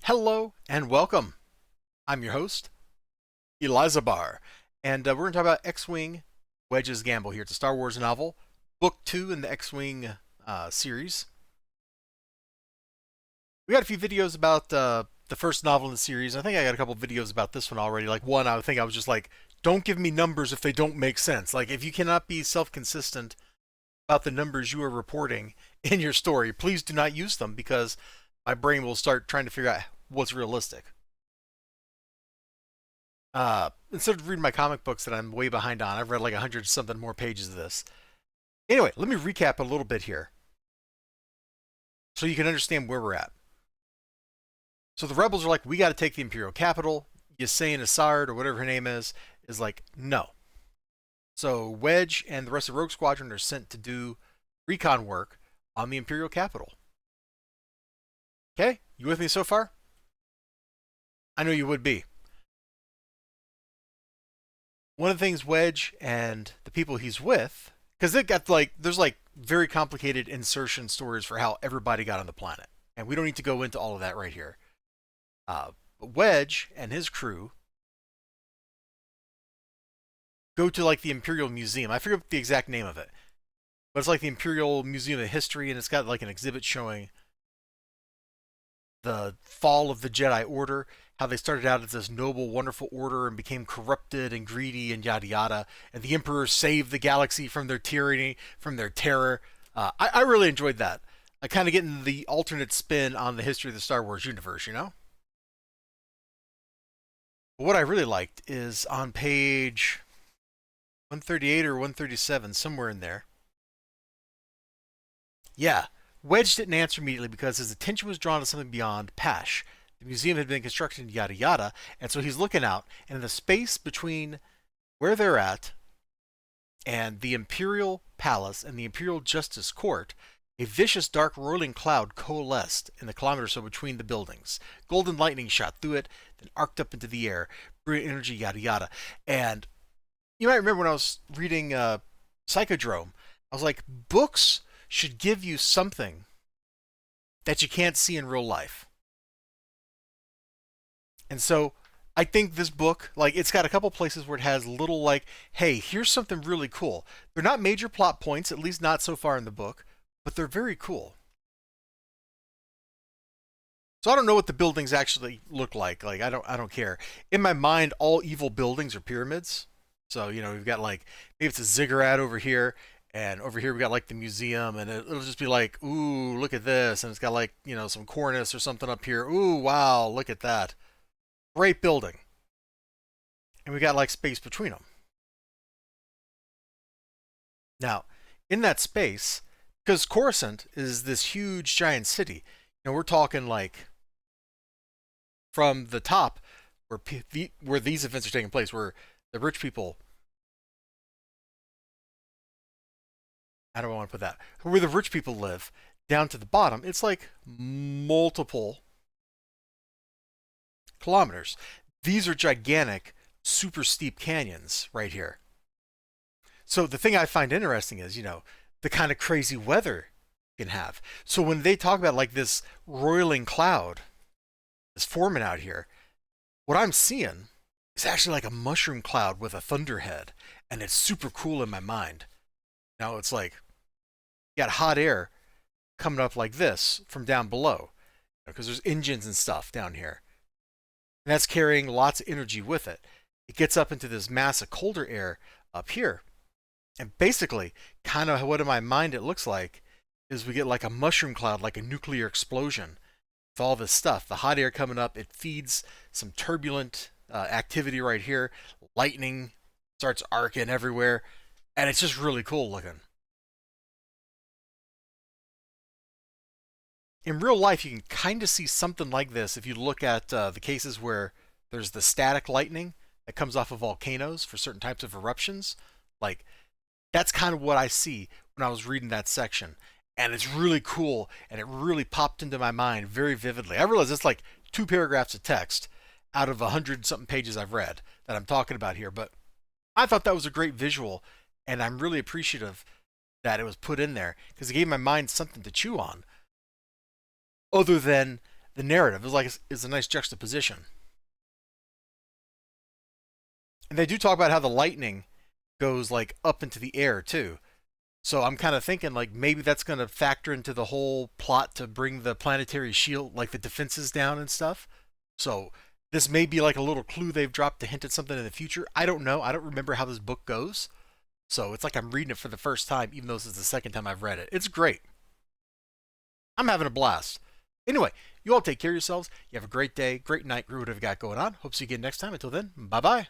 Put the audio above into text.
Hello and welcome. I'm your host, Elizibar, and we're going to talk about X-Wing Wedge's Gamble here. It's a Star Wars novel, book 2 in the X-Wing series. We got a few videos about the first novel in the series. I think I got a couple videos about this one already. Like one, I think I was just like, don't give me numbers if they don't make sense. Like if you cannot be self-consistent about the numbers you are reporting in your story, please do not use them because my brain will start trying to figure out what's realistic. Instead of reading my comic books that I'm way behind on, I've read like 100 something more pages of this. Anyway, let me recap a little bit here so you can understand where we're at. So the rebels are like, we got to take the Imperial capital. Ysain Assard, or whatever her name is like, no. So Wedge and the rest of the Rogue Squadron are sent to do recon work on the Imperial capital. Okay? You with me so far? I know you would be. One of the things Wedge and the people he's with, because they got like, there's like very complicated insertion stories for how everybody got on the planet, and we don't need to go into all of that right here. But Wedge and his crew go to like the Imperial Museum. I forget the exact name of it, but it's like the Imperial Museum of History, and it's got like an exhibit showing the fall of the Jedi Order, how they started out as this noble, wonderful order and became corrupted and greedy and yada yada. And the Emperor saved the galaxy from their tyranny, from their terror. I really enjoyed that. I kind of getting the alternate spin on the history of the Star Wars universe, you know? But what I really liked is on page 138 or 137, somewhere in there. Yeah, Wedge didn't answer immediately because his attention was drawn to something beyond Pash. The museum had been constructed, yada yada, and so he's looking out, and in the space between where they're at and the Imperial Palace and the Imperial Justice Court, a vicious dark rolling cloud coalesced in the kilometer or so between the buildings. Golden lightning shot through it, then arced up into the air, brilliant energy, yada yada. And you might remember when I was reading Psychodrome, I was like, books should give you something that you can't see in real life. And so I think this book, like, it's got a couple places where it has little, like, hey, here's something really cool. They're not major plot points, at least not so far in the book, but they're very cool. So I don't know what the buildings actually look like. Like, I don't care. In my mind, all evil buildings are pyramids. So, you know, we've got like, maybe it's a ziggurat over here, and over here we got like the museum, and it'll just be like, ooh, look at this, and it's got like, you know, some cornice or something up here. Ooh, wow, look at that. Great building. And we got like space between them. Now, in that space, because Coruscant is this huge giant city, and we're talking like from the top where these events are taking place, where the rich people, I don't want to put that, where the rich people live, down to the bottom, it's like multiple kilometers. These are gigantic, super steep canyons right here. So the thing I find interesting is, you know, the kind of crazy weather you can have. So when they talk about like this roiling cloud is forming out here, what I'm seeing is actually like a mushroom cloud with a thunderhead, and it's super cool in my mind. Now it's like you got hot air coming up like this from down below, because there's engines and stuff down here. And that's carrying lots of energy with it. It gets up into this mass of colder air up here. And basically, kind of what in my mind it looks like is we get like a mushroom cloud, like a nuclear explosion with all this stuff. The hot air coming up, it feeds some turbulent activity right here. Lightning starts arcing everywhere. And it's just really cool looking. In real life, you can kind of see something like this if you look at the cases where there's the static lightning that comes off of volcanoes for certain types of eruptions. Like, that's kind of what I see when I was reading that section. And it's really cool, and it really popped into my mind very vividly. I realize it's like 2 paragraphs of text out of 100 something pages I've read that I'm talking about here, but I thought that was a great visual, and I'm really appreciative that it was put in there because it gave my mind something to chew on other than the narrative is a nice juxtaposition. And they do talk about how the lightning goes like up into the air too. So I'm kind of thinking like maybe that's going to factor into the whole plot to bring the planetary shield, like the defenses down and stuff. So this may be like a little clue they've dropped to hint at something in the future. I don't know. I don't remember how this book goes. So it's like I'm reading it for the first time, even though this is the second time I've read it. It's great. I'm having a blast. Anyway, you all take care of yourselves. You have a great day, great night, whatever you got going on. Hope to see you again next time. Until then, bye bye.